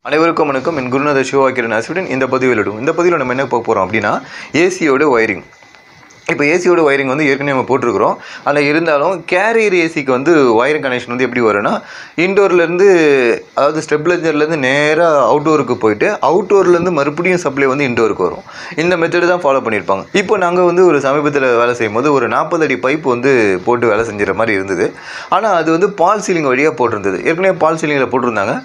அனைவருக்கும் வணக்கம். என் குருநாதர் சிவவாக்கிரன் ஆசிரியன் இந்த பதிவில் நம்ம என்ன பார்க்க போகிறோம் அப்படின்னா ஏசியோட ஒயரிங். இப்போ ஏசியோட ஒயரிங் வந்து ஏற்கனவே நம்ம போட்டிருக்கிறோம். அதில் இருந்தாலும் கேரியர் ஏசிக்கு வந்து ஒயரிங் கனெக்ஷன் வந்து எப்படி வரும்னா இன்டோர்லேருந்து அதாவது ஸ்டெபிலைசர்லேருந்து நேராக அவுட்டோருக்கு போயிட்டு அவுட்டோர்லேருந்து மறுபடியும் சப்ளை வந்து இன்டோருக்கு வரும். இந்த மெத்தடு தான் ஃபாலோ பண்ணியிருப்பாங்க. இப்போ நாங்கள் வந்து ஒரு சமீபத்தில் வேலை செய்யும் போது ஒரு 40 அடி பைப் வந்து போட்டு வேலை செஞ்சுற மாதிரி இருந்தது. ஆனால் அது வந்து பால் சீலிங் வழியாக போட்டிருந்தது. ஏற்கனவே பால் சீலிங்கில் போட்டிருந்தாங்க.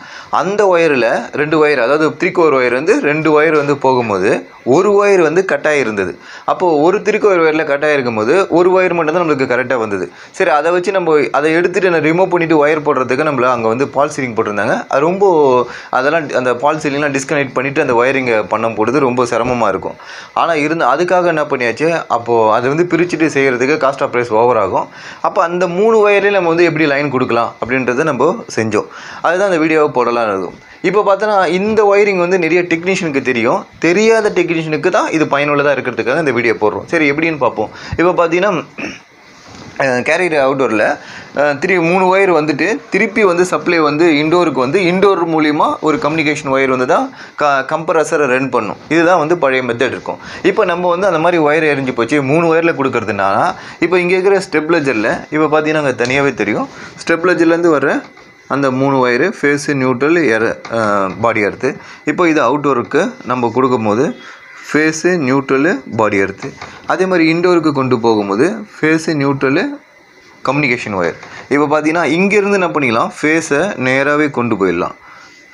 அந்த ஒயரில் 2 ஒயர் அதாவது 3 கோர் ஒயர் வந்து 2 ஒயர் வந்து போகும்போது ஒரு ஒயர் வந்து கட்டாகி இருந்தது. அப்போது ஒரு 3 கோர் ஒயரில் கட்டாகி இருக்கும்போது ஒரு ஒயர் மட்டும் தான் நம்மளுக்கு கரெக்டாக வந்தது. சரி, அதை வச்சு நம்ம அதை எடுத்துகிட்டு நான் ரிமூவ் பண்ணிவிட்டு ஒயர் போடுறதுக்கு நம்மள அங்கே வந்து பால் சீலிங் போட்டிருந்தாங்க. அது ரொம்ப அதெல்லாம் அந்த பால் சீலிங்லாம் டிஸ்கனெக்ட் பண்ணிவிட்டு அந்த ஒயரிங்கை பண்ணும் பொழுது ரொம்ப சிரமமாக இருக்கும். ஆனால் அதுக்காக என்ன பண்ணியாச்சு, அப்போது அதை வந்து பிரிச்சுட்டு செய்கிறதுக்கு காஸ்ட் ஆஃப் ப்ரைஸ் ஓவர் ஆகும். அப்போ அந்த 3 ஒயர்லேயும் நம்ம வந்து எப்படி லைன் கொடுக்கலாம் அப்படின்றத நம்ம செஞ்சோம். அதுதான் அந்த வீடியோவை போடலாம் இருக்கும். இப்போ பார்த்தோன்னா இந்த ஒயரிங் வந்து நிறைய டெக்னீஷியனுக்கு தெரியும். தெரியாத டெக்னீஷியனுக்கு தான் இது பயனுள்ளதாக இருக்கிறதுக்காக இந்த வீடியோ போடுறோம். சரி, எப்படின்னு பார்ப்போம். இப்போ பார்த்தீங்கன்னா கேரியர் அவுட்டோரில் 3 ஒயர் வந்துட்டு திருப்பி வந்து சப்ளை வந்து இண்டோருக்கு வந்து இண்டோர் மூலிமா ஒரு கம்யூனிகேஷன் ஒயர் வந்து தான் கம்ப்ரஸரை ரன் பண்ணும். இதுதான் வந்து பழைய மெத்தட் இருக்கும். இப்போ நம்ம வந்து அந்த மாதிரி ஒயர் எரிஞ்சு போச்சு 3 ஒயரில் கொடுக்கறதுனால இப்போ இங்கே இருக்கிற ஸ்டெபிலைசரில் இப்போ பார்த்தீங்கன்னா அங்கே தனியாகவே தெரியும். ஸ்டெபிலைசர்லேருந்து வர்ற அந்த 3 ஒயரு ஃபேஸு, நியூட்ரல், பாடி எர்த்து. இப்போ இது அவுட்டோருக்கு நம்ம கொடுக்கும்போது ஃபேஸு, நியூட்ரலு, பாடி எர்த்து. அதே மாதிரி இன்டோருக்கு கொண்டு போகும்போது ஃபேஸு, நியூட்ரலு, கம்யூனிகேஷன் ஒயர். இப்போ பார்த்தீங்கன்னா இங்கேருந்து என்ன பண்ணிக்கலாம், ஃபேஸை நேராகவே கொண்டு போயிடலாம்.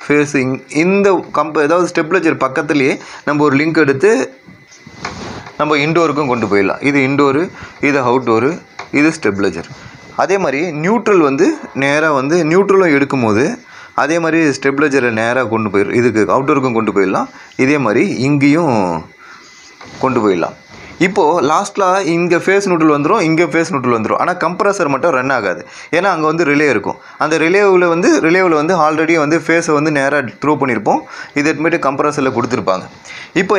ஃபேஸு இந்த ஏதாவது ஸ்டெபிலைசர் பக்கத்துலேயே நம்ம ஒரு லிங்க் எடுத்து நம்ம இன்டோருக்கும் கொண்டு போயிடலாம். இது இன்டோரு, இது அவுட்டோரு, இது ஸ்டெபிலைசர். அதே மாதிரி நியூட்ரல் வந்து நேராக வந்து நியூட்ரலும் எடுக்கும்போது அதே மாதிரி ஸ்டெபிலைசரை நேராக கொண்டு போயிடும். இதுக்கு அவுட்டோருக்கும் கொண்டு போயிடலாம். இதே மாதிரி இங்கேயும் கொண்டு போயிடலாம். இப்போது லாஸ்ட்டில் இங்கே ஃபேஸ் நியூட்ரல் வந்துடும், இங்கே ஃபேஸ் நியூட்ரல் வந்துடும். ஆனால் கம்ப்ரஸர் மட்டும் ரன் ஆகாது. ஏன்னா அங்கே வந்து ரிலே இருக்கும். அந்த ரிலேவில் வந்து ஆல்ரெடி வந்து ஃபேஸை வந்து நேராக த்ரூ பண்ணியிருப்போம். இது எடுத்துகிட்டு கம்ப்ரஸரில் கொடுத்துருப்பாங்க. இப்போ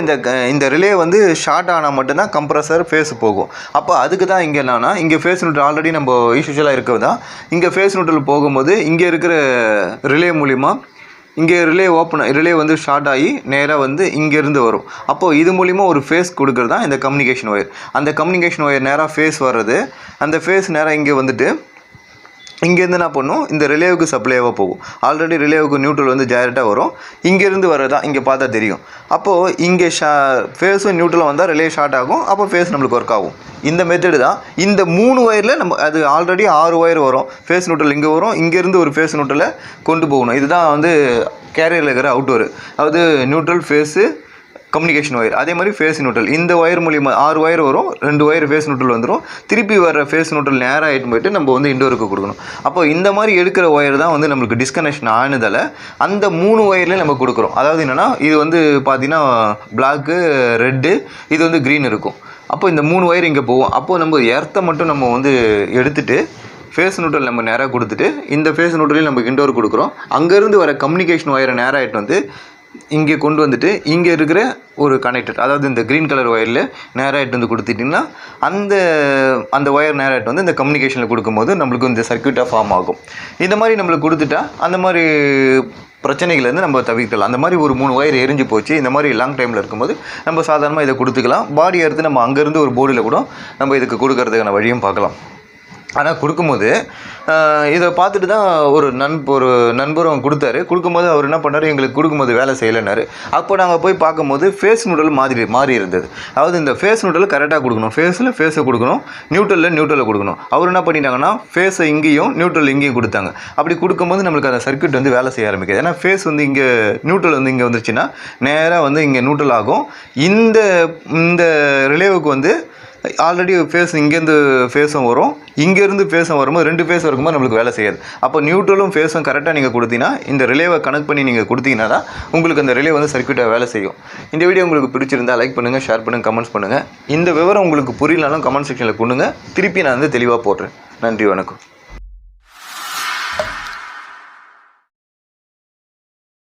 இந்த ரிலே வந்து ஷார்ட் ஆனால் மட்டும்தான் கம்ப்ரஸர் ஃபேஸ் போகும். அப்போ அதுக்கு தான் இங்கே என்னன்னா இங்கே ஃபேஸ் நியூட்ரல் ஆல்ரெடி நம்ம யூஸ்வலாக இருக்கிறது தான். இங்கே ஃபேஸ் நியூட்ரல் போகும்போது இங்கே இருக்கிற ரிலே மூலிமா இங்கே ரிலே வந்து ஷார்ட் ஆகி நேராக வந்து இங்கேருந்து வரும். அப்போது இது மூலிமா ஒரு ஃபேஸ் கொடுக்குறது தான் இந்த கம்யூனிகேஷன் ஒயர். அந்த கம்யூனிகேஷன் ஒயர் நேராக ஃபேஸ் வர்றது, அந்த ஃபேஸ் நேராக இங்கே வந்துட்டு இங்கேருந்து என்ன பண்ணும், இந்த ரிலேவுக்கு சப்ளைவாக போகும். ஆல்ரெடி ரிலேவுக்கு நியூட்ரல் வந்து டைரெக்டாக வரும். இங்கேருந்து வரதான் இங்கே பார்த்தா தெரியும். அப்போது இங்கே ஃபேஸும் நியூட்ரலும் வந்தால் ரிலே ஷார்ட் ஆகும். அப்போ ஃபேஸ் நம்மளுக்கு ஒர்க் ஆகும். இந்த மெத்தடு தான். இந்த 3 ஒயரில் நம்ம அது ஆல்ரெடி 6 ஒயர் வரும். ஃபேஸ் நியூட்ரல் இங்கே வரும். இங்கேருந்து ஒரு ஃபேஸ் நியூட்ரலை கொண்டு போகணும். இதுதான் வந்து கேரியரில் இருக்கிற அவுட்டோர். அதாவது நியூட்ரல், ஃபேஸு, கம்யூனிகேஷன் ஒயர். அதே மாதிரி ஃபேஸ் நியூட்ரல் இந்த ஒயர் மூலிமா 6 ஒயர் வரும். 2 ஒயர் ஃபேஸ் நியூட்ரல் வந்துடும். திருப்பி வர ஃபேஸ் நியூட்ரல் நேராக ஆகிட்டு போயிட்டு நம்ம வந்து இண்டோருக்கு கொடுக்கணும். அப்போ இந்த மாதிரி எடுக்கிற ஒயர் தான் வந்து நம்மளுக்கு டிஸ்கனெக்ஷன் ஆனதால் அந்த 3 ஒயர்லேயும் நம்ம கொடுக்குறோம். அதாவது என்னென்னா இது வந்து பார்த்திங்கன்னா பிளாக்கு, ரெட்டு, இது வந்து க்ரீன் இருக்கும். அப்போ இந்த 3 ஒயர் இங்கே போகும். அப்போது நம்ம எர்த்தை மட்டும் நம்ம வந்து எடுத்துகிட்டு ஃபேஸ் நியூட்ரல் நம்ம நேராக கொடுத்துட்டு இந்த ஃபேஸ் நியூட்ரலையும் நம்ம இண்டோர் கொடுக்குறோம். அங்கேருந்து வர கம்யூனிகேஷன் ஒயரை நேராக ஆகிட்டு வந்து இங்கே கொண்டு வந்துட்டு இங்கே இருக்கிற ஒரு கனெக்டர், அதாவது இந்த க்ரீன் கலர் ஒயரில் நேராகிட்டு வந்து கொடுத்துட்டிங்கன்னா அந்த ஒயர் நேராகிட்டு வந்து இந்த கம்யூனிகேஷனில் கொடுக்கும்போது நம்மளுக்கு இந்த சர்க்யூட்டாக ஃபார்ம் ஆகும். இந்த மாதிரி நம்மளுக்கு கொடுத்துட்டா அந்த மாதிரி பிரச்சனைகள்லேருந்து நம்ம தவிர்க்கலாம். அந்த மாதிரி ஒரு 3 ஒயர் எரிஞ்சு போச்சு, இந்த மாதிரி லாங் டைமில் இருக்கும்போது நம்ம சாதாரணமாக இதை கொடுத்துக்கலாம். பாடி எடுத்து நம்ம அங்கேருந்து ஒரு போர்டில் கூட நம்ம இதுக்கு கொடுக்கறதுக்கான வழியும் பார்க்கலாம். ஆனால் கொடுக்கும்போது இதை பார்த்துட்டு தான் ஒரு நண்பரும் கொடுக்கும்போது அவர் என்ன பண்ணார், எங்களுக்கு கொடுக்கும்போது வேலை செய்யலைன்னாரு. அப்போ நாங்கள் போய் பார்க்கும்போது ஃபேஸ் நியூட்ரல் மாறி இருந்தது. அதாவது இந்த ஃபேஸ் நியூட்ரல் கரெக்டாக கொடுக்கணும், ஃபேஸை கொடுக்கணும், நியூட்ரலில் கொடுக்கணும். அவர் என்ன பண்ணிட்டாங்கன்னா ஃபேஸை இங்கேயும் நியூட்ரல் இங்கேயும் கொடுத்தாங்க. அப்படி கொடுக்கும்போது நம்மளுக்கு அந்த சர்க்யூட் வந்து வேலை செய்ய ஆரம்பிக்குது. ஏன்னா ஃபேஸ் வந்து இங்கே நியூட்ரல் வந்து இங்கே வந்துருச்சுன்னா நேராக வந்து இங்கே நியூட்ரல் ஆகும். இந்த ரிலேவுக்கு வந்து ஆல்ரெடி ஃபேஸ் இங்கேருந்து ஃபேஸும் வரும், இங்கேருந்து ஃபேஸும் வரும்போது 2 ஃபேஸ் இருக்கும்போது நம்மளுக்கு வேலை செய்யாது. அப்போ நியூட்ரலும் ஃபேஸும் கரெக்டாக நீங்கள் கொடுத்தீங்கன்னா இந்த ரிலேவை கனெக்ட் பண்ணி நீங்கள் கொடுத்தீங்கன்னா தான் உங்களுக்கு அந்த ரிலே வந்து சர்க்யூட்டாக வேலை செய்யும். இந்த வீடியோ உங்களுக்கு பிடிச்சிருந்தால் லைக் பண்ணுங்கள், ஷேர் பண்ணுங்கள், கமெண்ட்ஸ் பண்ணுங்கள். இந்த விவரம் உங்களுக்கு புரியலனாலும் கமெண்ட் செக்ஷனில் கொடுங்க. திருப்பி நான் வந்து தெளிவாக போடுறேன். நன்றி, வணக்கம்.